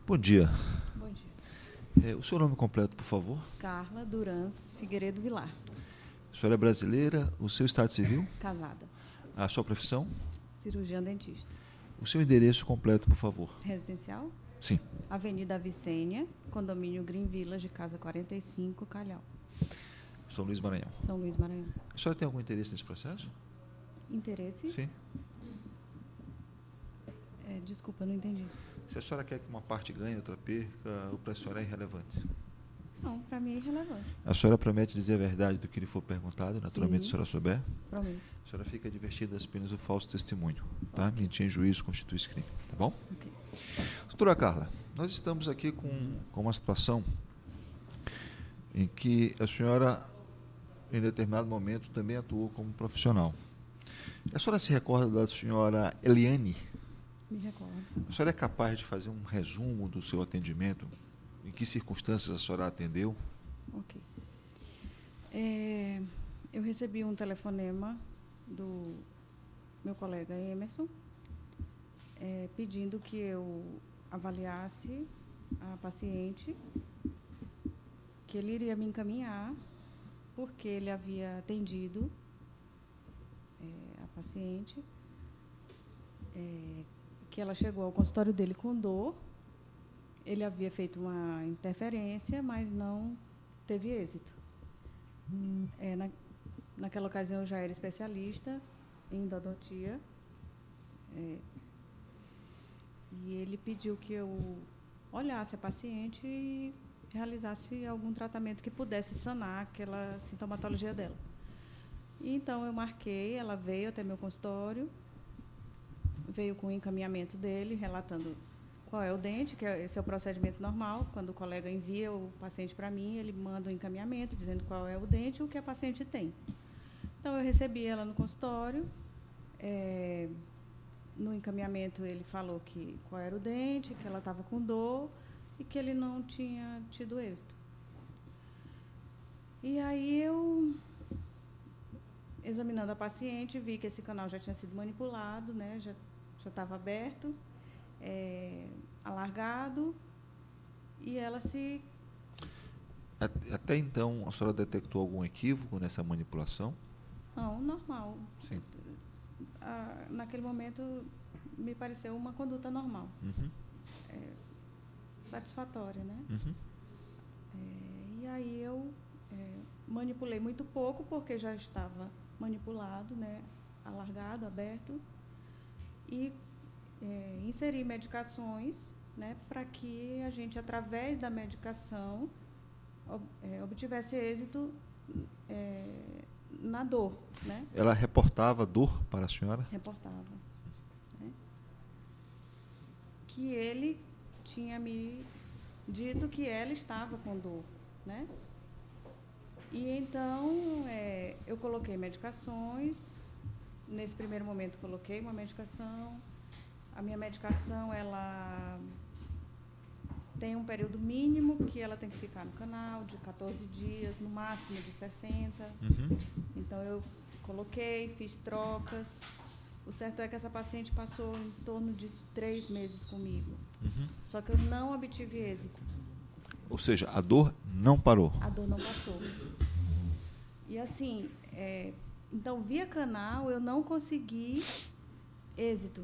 Bom dia. Bom dia. O seu nome completo, por favor? Carla Durans Figueiredo Vilar. A senhora é brasileira, o seu estado civil? Casada. A sua profissão? Cirurgiã dentista. O seu endereço completo, por favor? Residencial? Sim. Avenida Vicênia, condomínio Green Village, casa 45, Calhau. São Luís, Maranhão. São Luís, Maranhão. A senhora tem algum interesse nesse processo? Interesse? Sim. Desculpa, não entendi. Se a senhora quer que uma parte ganhe, outra perca, ou para a senhora é irrelevante? Não, para mim é irrelevante. A senhora promete dizer a verdade do que lhe for perguntado, naturalmente, Sim. se a senhora souber? Prometo. A senhora fica advertida das penas do falso testemunho, tá? Mentir em juízo constitui esse crime, tá bom? Ok. Doutora Carla, nós estamos aqui com uma situação em que a senhora, em determinado momento, também atuou como profissional. A senhora se recorda da senhora Eliane? Me recordo. A senhora é capaz de fazer um resumo do seu atendimento? Em que circunstâncias a senhora atendeu? Ok. Eu recebi um telefonema do meu colega Emerson, pedindo que eu avaliasse a paciente, que ele iria me encaminhar, porque ele havia atendido a paciente, que ela chegou ao consultório dele com dor. Ele havia feito uma interferência, mas não teve êxito. Naquela ocasião, eu já era especialista em endodontia. E ele pediu que eu olhasse a paciente e realizasse algum tratamento que pudesse sanar aquela sintomatologia dela. E, então, eu marquei, ela veio até meu consultório, veio com o encaminhamento dele, relatando qual é o dente, que esse é o procedimento normal. Quando o colega envia o paciente para mim, ele manda um encaminhamento dizendo qual é o dente e o que a paciente tem. Então, eu recebi ela no consultório. No encaminhamento, ele falou qual era o dente, que ela estava com dor e que ele não tinha tido êxito. E aí, eu, examinando a paciente, vi que esse canal já tinha sido manipulado, né? Já estava aberto, alargado, e ela se... Até então, a senhora detectou algum equívoco nessa manipulação? Não, normal. Sim. Naquele momento, me pareceu uma conduta normal. Uhum. Satisfatória, né? Uhum. E aí eu manipulei muito pouco, porque já estava manipulado, né? Alargado, aberto, e inseri medicações, né? Para que a gente, através da medicação, obtivesse êxito na dor, né? Ela reportava dor para a senhora? Reportava, né? Que ele tinha me dito que ela estava com dor, né? E então, eu coloquei medicações. Nesse primeiro momento, coloquei uma medicação. A minha medicação, ela tem um período mínimo que ela tem que ficar no canal, de 14 dias, no máximo de 60. Uhum. Então, eu coloquei, fiz trocas. O certo é que essa paciente passou em torno de 3 meses comigo. Uhum. Só que eu não obtive êxito. Ou seja, a dor não parou. A dor não passou. E assim, então, via canal, eu não consegui êxito,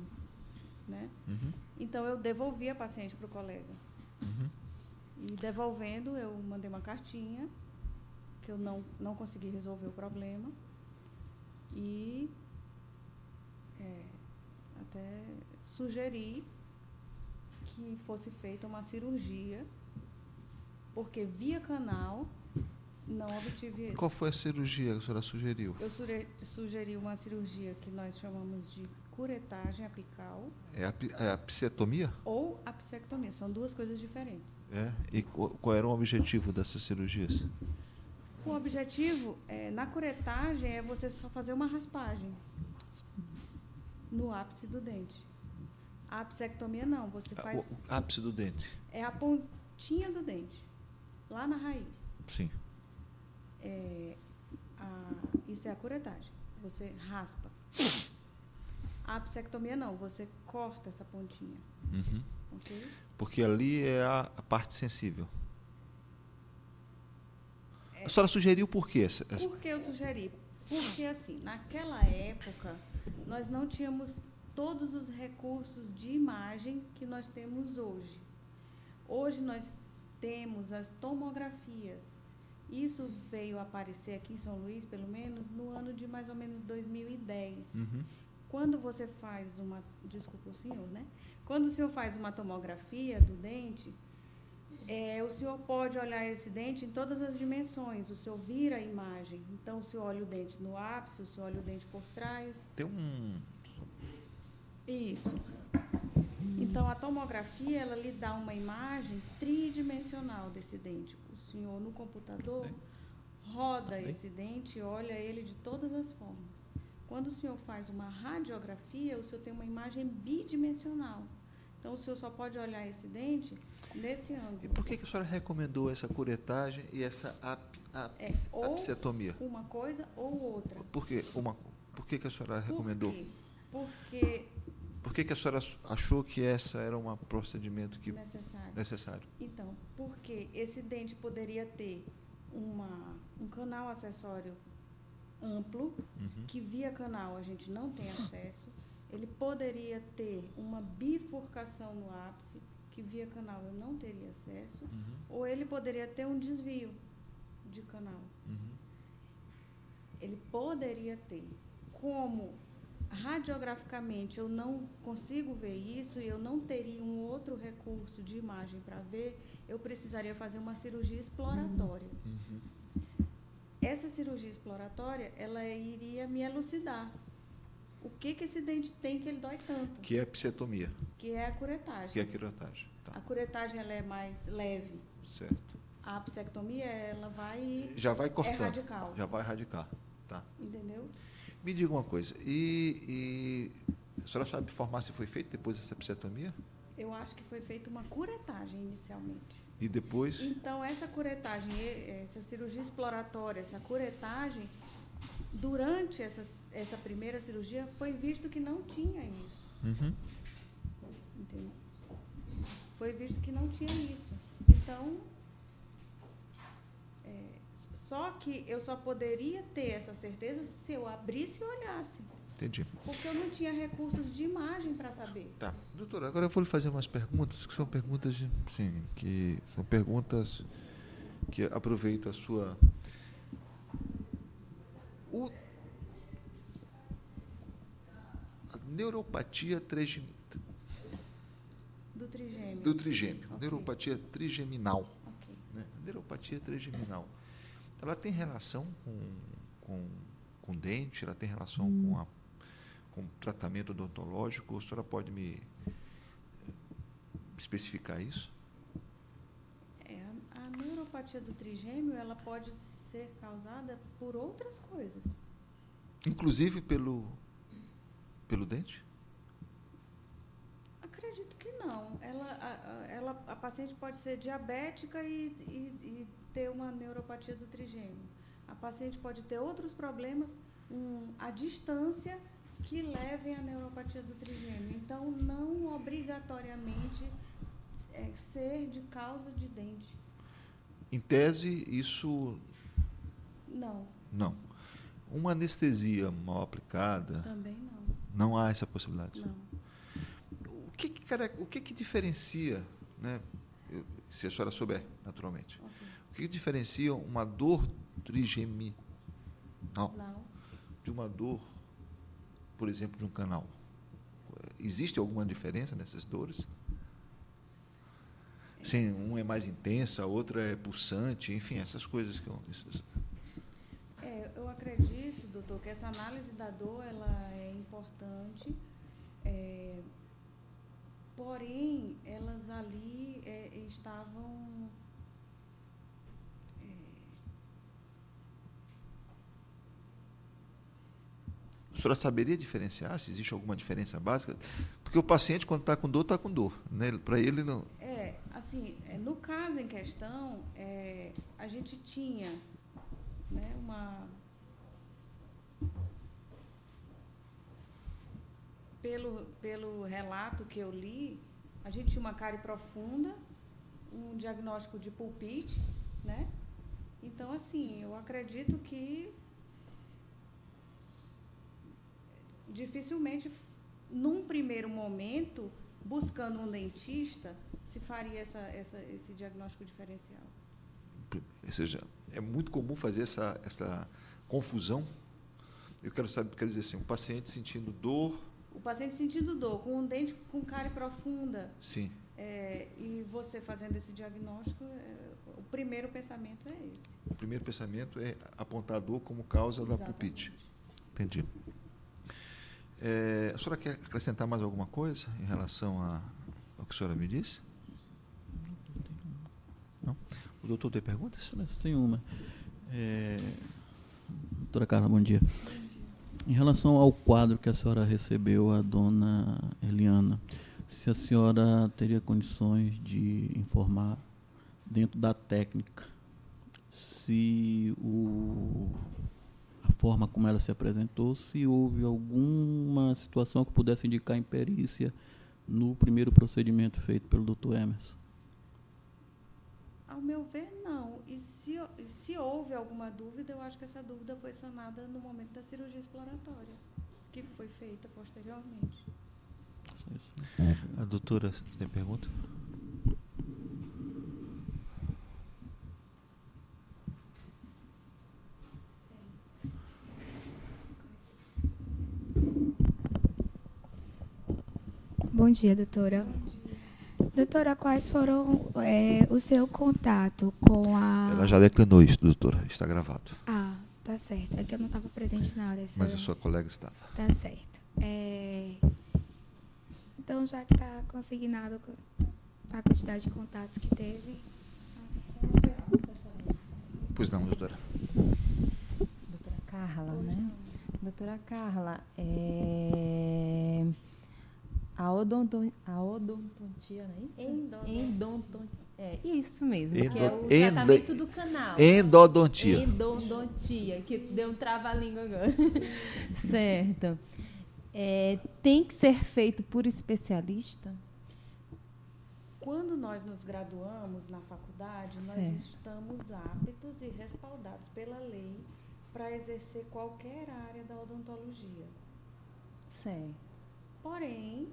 né? Uhum. Então, eu devolvi a paciente para o colega. Uhum. E devolvendo, eu mandei uma cartinha, que eu não consegui resolver o problema. E até sugeri que fosse feita uma cirurgia, porque via canal não obtive êxito. Qual foi a cirurgia que a senhora sugeriu? Eu sugeri uma cirurgia que nós chamamos de curetagem apical. É a psetomia? Ou apsectomia. São duas coisas diferentes. E qual era o objetivo dessas cirurgias? O objetivo, na curetagem, é você só fazer uma raspagem no ápice do dente. A apsectomia, não. Você faz... O ápice do dente. É a pontinha do dente, lá na raiz. Sim. Isso é a curetagem. Você raspa. A apsectomia não, você corta essa pontinha. Uhum. Ok? Porque ali é a parte sensível. A senhora sugeriu por quê? Por que eu sugeri? Porque, assim, naquela época, nós não tínhamos todos os recursos de imagem que nós temos hoje. Hoje nós temos as tomografias. Isso veio aparecer aqui em São Luís, pelo menos, no ano de mais ou menos 2010. Uhum. Quando você faz uma... Desculpa o senhor, né? Quando o senhor faz uma tomografia do dente, o senhor pode olhar esse dente em todas as dimensões. O senhor vira a imagem. Então, o senhor olha o dente no ápice, o senhor olha o dente por trás. Tem um... Isso. Então, a tomografia, ela lhe dá uma imagem tridimensional desse dente. O senhor, no computador, roda esse dente e olha ele de todas as formas. Quando o senhor faz uma radiografia, o senhor tem uma imagem bidimensional. Então, o senhor só pode olhar esse dente nesse ângulo. E por que a senhora recomendou essa curetagem e essa apsetomia? Ou uma coisa ou outra. Por quê? Por que a senhora recomendou? Por que a senhora achou que essa era um procedimento necessário? Então, porque esse dente poderia ter um canal acessório amplo, que via canal a gente não tem acesso. Ele poderia ter uma bifurcação no ápice, que via canal eu não teria acesso. Ou ele poderia ter um desvio de canal. Ele poderia ter. Como radiograficamente eu não consigo ver isso e eu não teria um outro recurso de imagem para ver, eu precisaria fazer uma cirurgia exploratória. Essa cirurgia exploratória, ela iria me elucidar o que esse dente tem que ele dói tanto. Que é a apsetomia. Que é a curetagem. Que é a curetagem. Tá. A curetagem, ela é mais leve. Certo. A apsectomia, ela vai... Já vai cortando. É radical. Já vai radicar. Tá. Entendeu? Me diga uma coisa, e a senhora sabe informar se foi feito depois dessa apsetomia? Eu acho que foi feita uma curetagem inicialmente. E depois? Então, essa curetagem, essa cirurgia exploratória, essa curetagem, durante essa primeira cirurgia, foi visto que não tinha isso. Entendeu? Foi visto que não tinha isso. Então, só que eu só poderia ter essa certeza se eu abrisse e olhasse. Entendi. Porque eu não tinha recursos de imagem para saber. Tá. Doutora, agora eu vou lhe fazer umas perguntas que são perguntas, sim, que são perguntas que aproveito a sua... A neuropatia Do trigêmeo. Okay. Neuropatia trigeminal. Okay. Né? Neuropatia trigeminal. Ela tem relação com dente? Ela tem relação com tratamento odontológico? A senhora pode me especificar isso? A neuropatia do trigêmeo, ela pode ser causada por outras coisas. Inclusive pelo dente? Acredito que não. A paciente pode ser diabética e ter uma neuropatia do trigêmeo. A paciente pode ter outros problemas à distância que levem à neuropatia do trigêmeo. Então, não obrigatoriamente ser de causa de dente. Em tese, isso... Não. Não. Uma anestesia mal aplicada... Também não. Não há essa possibilidade? Não. O que diferencia, né, se a senhora souber, naturalmente, o que diferencia uma dor trigeminal de uma dor, por exemplo, de um canal? Existe alguma diferença nessas dores? Sim, uma é mais intensa, a outra é pulsante, enfim, essas coisas que eu acredito, doutor, que essa análise da dor ela é importante, porém, elas ali estavam... A senhora saberia diferenciar se existe alguma diferença básica? Porque o paciente, quando está com dor, né? Para ele não... Assim, no caso em questão, a gente tinha, né, pelo relato que eu li, a gente tinha uma cárie profunda, um diagnóstico de pulpite, né? Então, assim, eu acredito que dificilmente, num primeiro momento, buscando um dentista, se faria esse diagnóstico diferencial. Ou seja, é muito comum fazer essa confusão. Eu quero dizer assim, um paciente sentindo dor. O paciente sentindo dor, com um dente com cárie profunda. Sim. E você fazendo esse diagnóstico, o primeiro pensamento é esse. O primeiro pensamento é apontar a dor como causa da pulpite. Entendi. A senhora quer acrescentar mais alguma coisa em relação ao que a senhora me disse? Não? O doutor tem perguntas? Tem uma. Doutora Carla, bom dia. Em relação ao quadro que a senhora recebeu, a dona Eliana, se a senhora teria condições de informar, dentro da técnica, se a forma como ela se apresentou, se houve alguma situação que pudesse indicar imperícia no primeiro procedimento feito pelo Dr. Emerson? Ao meu ver, não. E se houve alguma dúvida, eu acho que essa dúvida foi sanada no momento da cirurgia exploratória, que foi feita posteriormente. A doutora tem pergunta? Bom dia, doutora. Doutora, quais foram o seu contato com a... Ela já declinou isso, doutora. Está gravado. Ah, tá certo. É que eu não estava presente na hora. Mas a sua colega estava. Tá certo. Então, já que está consignado a quantidade de contatos que teve... Pois não, doutora. Doutora Carla, né? Doutora Carla, a odontontia, não é isso? Endodontia. Isso mesmo, que é o tratamento do canal. Endodontia. Endodontia, que deu um trava-língua agora. Certo. Tem que ser feito por especialista? Quando nós nos graduamos na faculdade, nós estamos aptos e respaldados pela lei para exercer qualquer área da odontologia. Certo. Porém,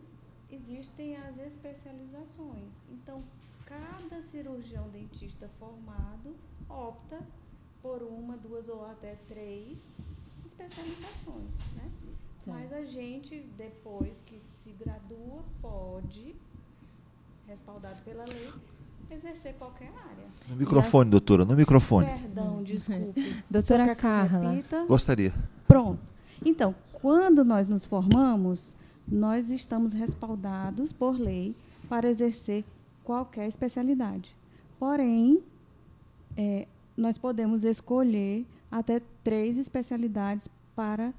existem as especializações. Então, cada cirurgião dentista formado opta por uma, duas ou até 3 especializações, né? Mas a gente, depois que se gradua, pode, respaldado pela lei, exercer qualquer área. No microfone, doutora, no microfone. Perdão, desculpe. Doutora Carla. Repita? Gostaria. Pronto. Então, quando nós nos formamos, nós estamos respaldados por lei para exercer qualquer especialidade. Porém, nós podemos escolher até 3 especialidades para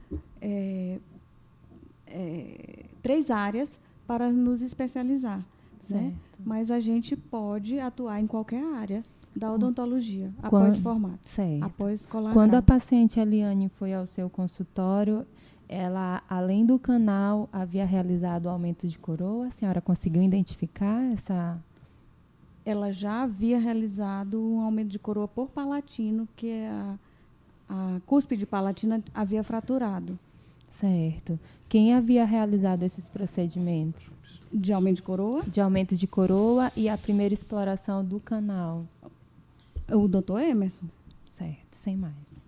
3 áreas para nos especializar, né? Mas a gente pode atuar em qualquer área da odontologia após formato, após colar. Quando a paciente Eliane foi ao seu consultório, ela, além do canal, havia realizado o aumento de coroa? A senhora conseguiu identificar essa? Ela já havia realizado um aumento de coroa por palatino, que a cúspide palatina havia fraturado. Certo. Quem havia realizado esses procedimentos? De aumento de coroa? De aumento de coroa e a primeira exploração do canal. O doutor Emerson. Certo, sem mais.